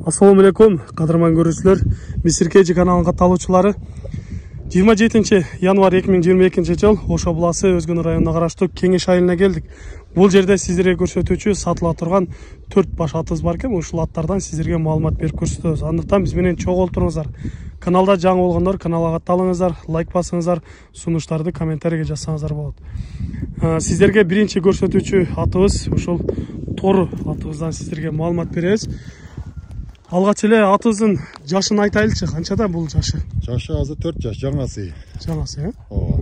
Assalamu alaikum, qadırman görüşler. Misirkeci kanalının katılımcıları. 27 январь 2022 жыл Ошо буласы Өзгөн районуна караштуу Кеңеш айылына келдик. Бул жерде сиздерге көрсөтүүчү сатыла турган 4 баш атыбыз бар экен. Ушул аттардан сиздерге маалымат берип көрсөтөбүз. Андыктан биз менен чогултуруңуздар. Каналда жаңы болгондор каналга катталыңыздар, лайк басыңыздар, сунуштарды комментарийге жазсаңыздар болот. Сиздерге биринчи көрсөтүүчү атыбыз ушул Тору атыбыздан сиздерге маалымат беребиз. Алгач эле атыбыздын жашын айтайлычы, канчада бул жашы? Жашы азыр 4 жаш, жаңасы. Жаңасы, Ооба.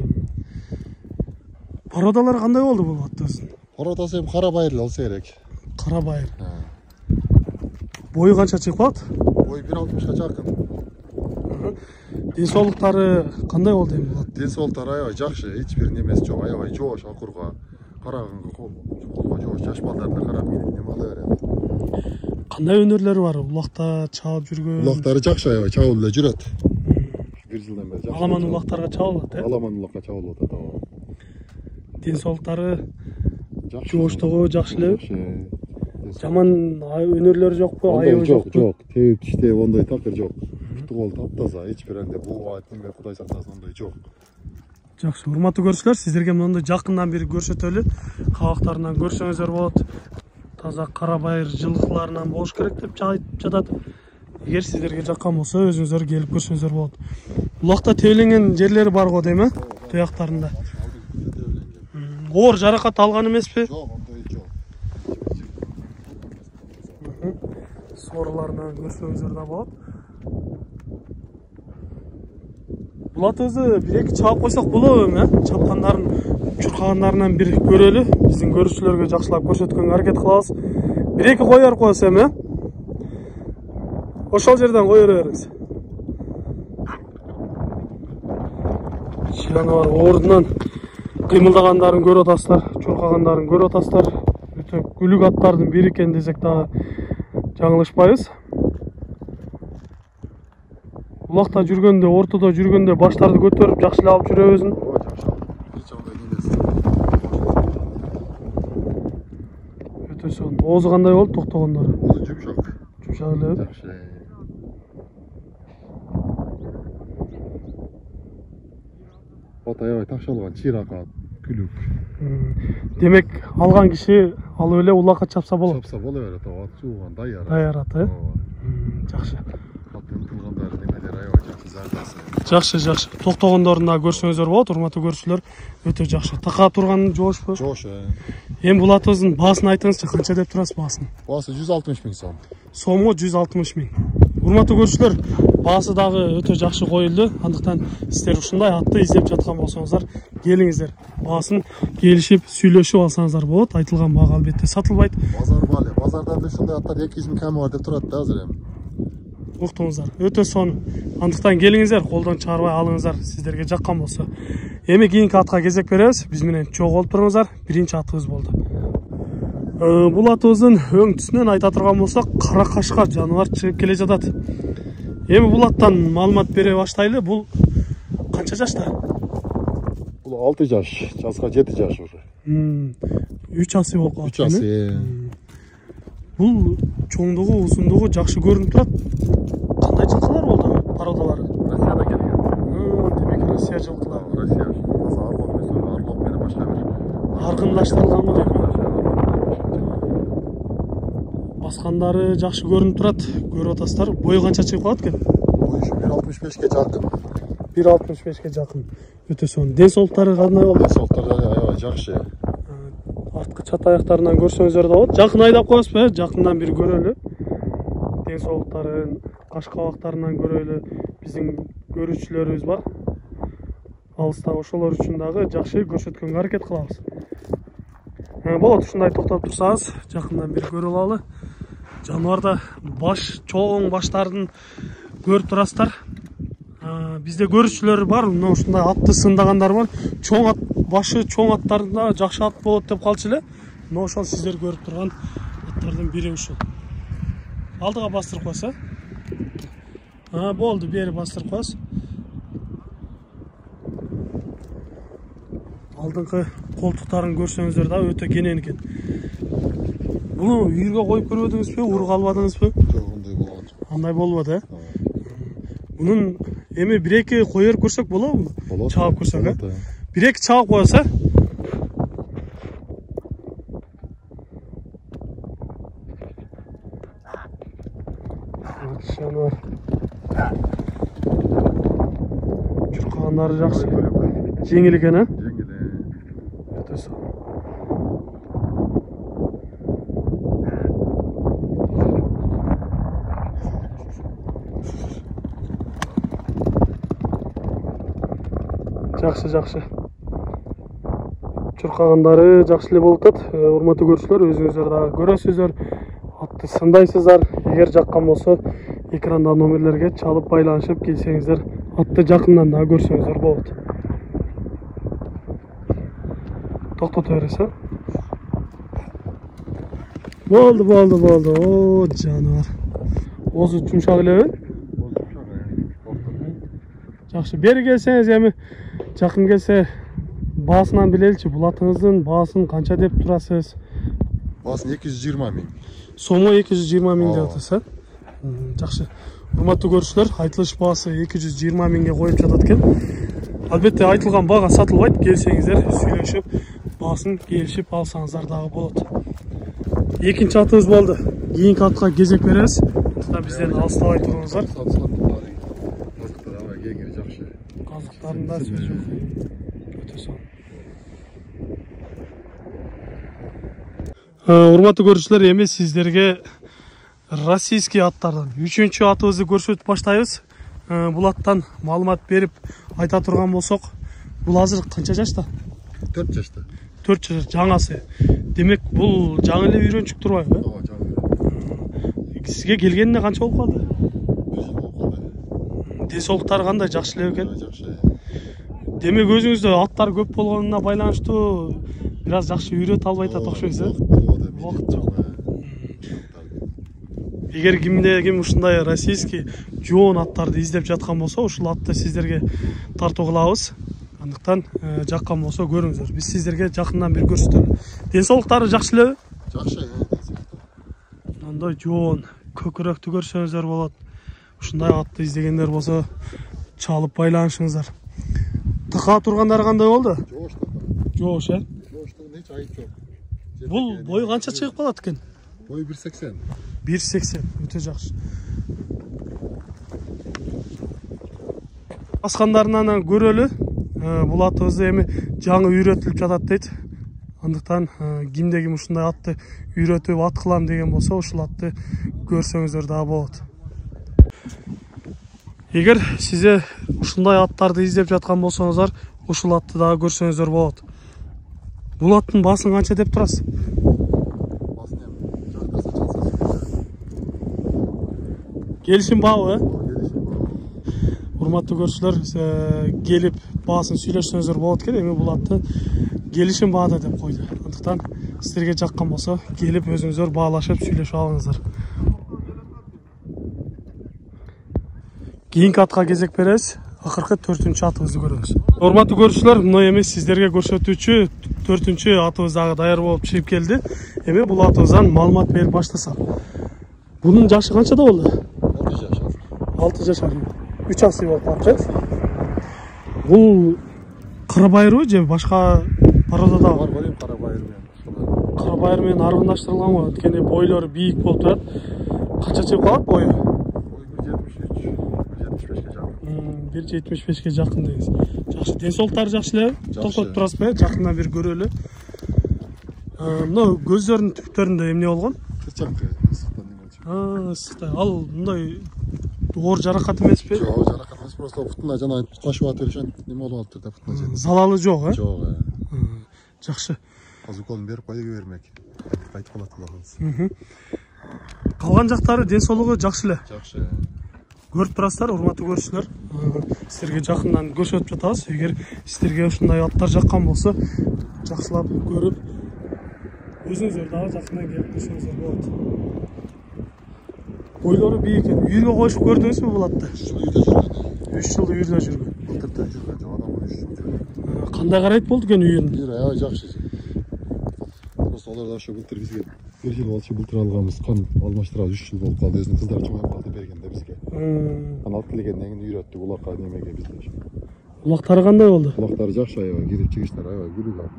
Породалар кандай болду бул атыбыздын? Породасы эми кара байыр болсо керек. Кара байыр. Бою канча чыгып калат? Бой 1.60га жакын. Ден соолуктары кандай болду эми бул? Ден соолуктары аябай жакшы, эч бир немеси жок, аябай жоош, акурга. Караганга жоош, жаш балдарына карап неме ала берет. Кандай өнөрлөрү бар? Улакта чабып жүргөн. Улактары жакшы, аябай чабып эле жүрөт. Бир жылдан бери жакшы. Аламан улактарга чабылат, э? Аламан улакка чабылып атат, ооба. Ден соолуктары Жакшы. жооштугу жакшы эле. Жаман өнөрлөрү жокпу? Айыбы жок, жокпу? жок. Тебип тиштеп ондой такыр жок. Кол таптаза, эч бир андай буу айтымбай Кудай сактасын ондой жок. Жакшы, урматтуу көрүүчүлөр, сиздерге мындай жакындан бери көрсөтөлү. Кабактарынан көрсөңүздөр болот. Таза кара байыр жылкыларынан болуш керек деп айтып жатат. Эгер сиздерге жаккан болсо, өзүңүздөр келип көрсөңүздөр болот. Улакта тебеленген жерлери бар го дейм, туяктарында. Оор жаракат алган эмеспи? Жок, ондой жок. Сорларынан көрсөңүздөр да болот. Бул атыбызды бир-эки чаап койсок болобу эми, чапкандарын, чуркагандарынан бир көрөлү. Биздин көрүүчүлөргө жакшылап көрсөткөнгө аракет кылабыз. Бир-эки коер койсо эми. Ошол жерден кое бериңиз. Жаныбар ордунан кыймылдагандарын көрүп атасыздар, чуркагандарын көрүп атасыздар. Өтө күлүк аттардын бири экен десек дагы жаңылышпайбыз. Улакта жүргөндө, ортодо жүргөндө баштарды көтөрүп жакшы эле алып жүрөбүзүн. Ооба, жакшы. Эч андай немеси. Өтө сонун. Оозу кандай болду токтогондору? Оозу жумшак. Жумшак эле. Жакшы. Ат аябай такшалган, чыйракат, күлүк. Демек, алган киши алып эле улакка чапса болот. Чапса боло берет, ат жууган даяр. Даяр ат, э? Ооба. Жакшы. Аттын кылгандары немелер аябай жакшы, зардасы. Жакшы, жакшы. Токтогондорун да көрсөңүздөр болот, урматтуу көрүүчүлөр. Өтө жакшы. Така турган жоошпу? Жоош. Эми бул атыбыздын баасын айтыңызчы, канча деп турасыз баасын? Баасы 160 000 сом. Сомго 160 000. Урматтуу көрүүчүлөр, баасы дагы өтө жакшы коюлду. Андыктан сиздер ушундай атты издеп жаткан болсоңуздар, келиңиздер. Баасын келишип, сүйлөшүп алсаңыздар болот. Айтылган бага албетте сатылбайт. Базар бале. Базарда ушундай аттар 200 000 ками бар деп турат да азыр эми. Уктуңуздар, өтө сонун. Андыктан келиңиздер, колдон чыгарбай алыңыздар, сиздерге жаккан болсо. Эми кийинки атка кезек беребиз. Биз менен чогулуп туруңуздар. Биринчи атыбыз болду. Бул атыбыздын өң түсүнөн айта турган болсок, кара кашка жаныбар чыгып келе жатат. Эми бул аттан маалымат бере баштайлы. Бул канча жашта? Бул 6 жаш, жазга 7 жаш уже. 3 асы болуп калат. 3 асы. Бул чоңдугу, узундугу жакшы көрүнүп турат. Кандай жылкылар болду? Породалары? Россиядан келген. Демек Россия жылкылары. Россия. Орлов менен, Орлов менен башка бир. Аргындаштырылган го дейм. Баскандары жакшы көрүнүп турат. Көрүп атасыздар. Бою канча чыгып калат экен? Бою 1.65ге жакын. 1.65ге жакын. Өтө сонун. Ден соолуктары кандай болду? Соолуктары аябай жакшы. Арткы чат аяктарынан көрсөңүздөр да болот. Жакын айдап коесузбу? Жакындан бир көрөлү. Ден соолуктарын, каш кабактарынан көрөлү. Биздин көрүүчүлөрүбүз бар. Алыста ошолор үчүн дагы жакшы көрсөткөнгө аракет кылабыз. Болот, ушундай токтоп турсаңыз, жакындан бир көрүп алалы. Жаныбарда баш, чоң баштардын көрүп турасыздар. Бизде көрүүчүлөр бар, мына ушундай атты сындагандар бар. Чоң ат, башы чоң аттарында жакшы ат болот деп калчу эле. Мына ошол сиздер көрүп турган аттардын бири ушул. Алдыга бастырып койсо. Болду, бери бастырып коесуз. Алдыңкы колтуктарын көрсөңүздөр да өтө кенен экен. Буну үйүргө коюп көрбөдүңүзбү? Урук албадыңызбы? Жок, ондой болгон жок. Андай болбоду, Bunun emi 1-2 koyar koysak bolabı mı? Болот. Çağıp koysak ha? Болот, 1-2 çağıp koysa. Şanar. Çurkanları жақсы. Жеңіл екен, а? Жеңіл. Өте сау. Жақсы. Чуркагандары жақсы эле болуп атат. Урматтуу көрүүчүлөр, өзүңүздөр дагы көрөсүздөр. Атты сындайсыздар. Эгер жаккан болсо, экранда номерлерге чалып байланышып келсеңиздер, атты жакындан дагы көрсөңүздөр болот. Токтото бересиз. Болду. О, жаныбар. Озу жумшак элеби? Жақсы. Бери келсеңиз, эми жакын келсе баасынан билеличи, булатыңыздын баасын канча деп турасыз? Баасын 220 миң. Сому 220 миң деп атасыз, Жақсы. Урматтуу көрүүчүлөр, айтылыш баасы 220 миңге коюп жатат экен. Албетте айтылган баага сатылбайт. Келсеңиздер, сүйлөшүп, баасын келишип алсаңыздар дагы болот. Экинчи атыбыз болду. Кийинки атка кезек беребиз. Бизден алыстабай туруңуздар. Казыктарында сөз жок. Өтө сау. Урматтуу көрүүчүлөр, эми сиздерге российский аттардан 3-чү атыбызды көрсөтүп баштайбыз. Бул аттан маалымат берип айта турган болсок, бул азыр канча жашта? 4 жашта. 4 жаш, жаңасы. Демек, бул жаңы эле үйрөнчүк турбайбы? Ооба, жаңы. Сизге келгенине канча болуп калды? 1 жыл болуп калды. Денсаулыктары кандай, жакшы эле экен? Жакшы. Демек, өзүңүздө аттар көп болгонуна байланыштуу бираз жакшы үйрөтө албай атат окшойсуз, э? Убакыт жок. Эгер ким ушундай российский жоон аттарды издеп жаткан болсо, ушул атты сиздерге тартуу кылабыз. Андыктан жаккан болсо көрүңүздөр. Биз сиздерге жакындан бир көрсөтөлү. Денсаулыктары жакшы элеби? Жакшы. Андай жоон, көкүрөктү көрсөңүздөр болот. Ушундай атты издегендер болсо, чалып байланышыңыздар. Така тургандары кандай болду? Жоош, э? Жооштун эч айып жок. Бул бою канча чыгып калат экен? Бою 1.80. 1.80, өтө жакшы. Баскандарынан көрөлү. Бул атыбызды эми жаңы үйрөтүлүп жатат дейт. Андыктан кимде ким ушундай атты үйрөтүп ат кылам деген болсо, ушул атты көрсөңүздөр дагы болот. Эгер сизе ушундай аттарды издеп жаткан болсоңуздар, ушул атты дагы көрсөңүздөр болот. Бул аттын баасын канча деп турасыз? Баасын жактаса чалса. Келишим бабы, Келишим бар. Урматтуу көрүүчүлөр, келип баасын сүйлөшсөңүздөр болот экен. Эми бул атты келишим баада деп койду. Андыктан сиздерге жаккан болсо, келип өзүңүздөр баалашып сүйлөшүп алыңыздар. Кийинки атка кезек беребиз. Акыркы 4-чү атыбызды көрөбүз. Урматтуу көрүүчүлөр, мына эми сиздерге көрсөтүүчү 4-чү атыбыз дагы даяр болуп чыгып келди. Эми бул атыбыздан маалымат берип баштасак. Bunun жашы канчада болду? 6 жаш. 6 жашар. 3 асый болуп калат. Бул карабайырбы же башка породада бар? Бар эми карабайыр менен. Карабайыр менен аргындаштырылган го. Анткени бойлору бийик болуп турат. Канча чыгып калат бою? Бою 1.73, 1.75ке жакын. 1.75ке жакын деңиз. Жакшы, денсаулыктары жакшы эле? Токтоп турасызбы? Жакындан бир көрөлү. Мына көздөрүнүн түптөрүндө эмне болгон? Кырчаңкы. Ысыкта. Ал мындай оор жаракат эмеспи? Жок, жаракат эмес, просто бутуна жана ташып атып ошентип неме болуп атыптыр да бутуна. Залалы жок, э? Жок. Жакшы. Азуколун берип пайда бермек. Кайтып калат кулагыбыз. Калган жактары денсаулыгы жакшы эле. Жакшы. Көрүп турасыздар, урматтуу көрүүчүлөр. Сиздерге жакындан көрсөтүп жатабыз. Эгер сиздерге ушундай аттар жаккан болсо, жакшылап көрүп, өзүңүздөр дагы жакындан келип көрсөңүздөр болот. Бойлору бийик экен. Үйүргө коюшуп көрдүңүзбү бул атты? 3 жыл үйдө жүргөн. 3 жыл үйүрдө жүргөн. Былтырдан жүргөн, жок адам 3 жыл жүргөн. Кандай карайт болду экен үйүрүн? Үйүр аябай жакшы. Просто алар да ошо былтыр бизге Bir yıl olsa былтыр алғанбыз kan almashtırабыз 3 yıl болып қалды. Өзінің қыздары чоңайып қалды бергенде бізге. Алып келгеннен кейін үйретті бұлаққа немеге бізде. Бұлақтары қандай болды? Бұлақтары жақсы аябай, келіп чигиштер аябай күліп алып.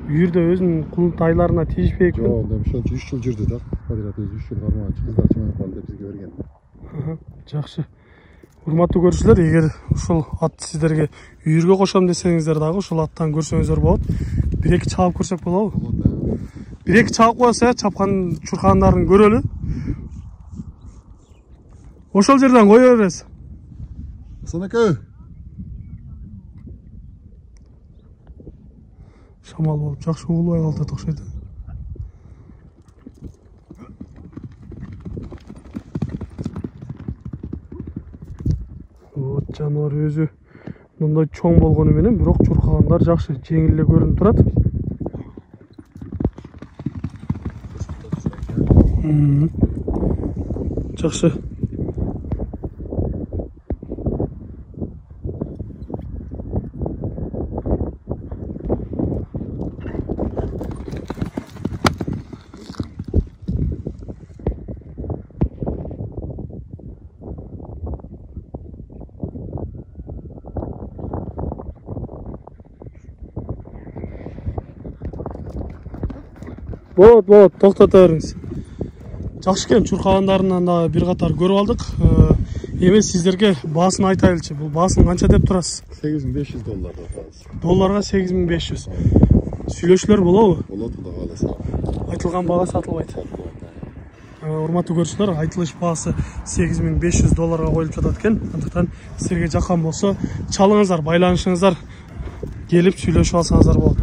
Үйірде өзінің құлтайларына тиіспей екен. Жоқ, онда ошончо 3 жыл жүрдү да. Кадират өзү 3 жыл кармаган, кыздар чоңайып қалды деп бізге берген. Жақсы. Урматтуу көрүүчүлөр, эгер ушул атты сиздерге үйүргө кошом десеңиздер дагы ушул аттан көрсөңүздөр болот. 1-2 чабып көрсөк болобу? Болот. 1-2 чабып коесуз, чапкан чуркандарын көрөлү. Ошол жерден кое бересиз. Санака. Шамал болуп жакшы угулбай калды окшойт. Вот жаныбар өзү мындай чоң болгону менен, бирок чуркагандар жакшы, жеңил эле көрүнүп турат. Жакшы. Болот, токтото бериңиз. Жакшы экен, чуркагандарынан да бир катар көрүп алдык. Эми сиздерге баасын айтайлычы. Бул баасын канча деп турасыз? $8500 деп атабыз. Долларга 8500. Сүйлөшүүлөр болобу? Болот, Кудай кааласа. Айтылган баага сатылбайт. Урматтуу көрүүчүлөр, айтылыш баасы $8500 коюлуп жатат экен. Андыктан силерге жаккан болсо, чалыңыздар, байланышыңыздар, келип сүйлөшүп алсаңыздар болот.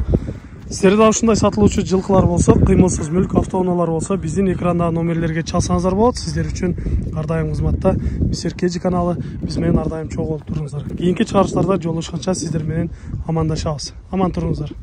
Сіздерде ушундай сатылуучу жылкылар болсо, кыймылсыз мүлк автоунаалар болсо, биздин экрандагы номерлерге чалсаңыздар болот. Сиздер үчүн ар дайым кызматта Мистер Кежи каналы, биз менен ар дайым чогуу болуп туруңуздар. Кийинки чыгарыштарда жолугушканча сиздер менен амандашабыз. Аман туруңуздар.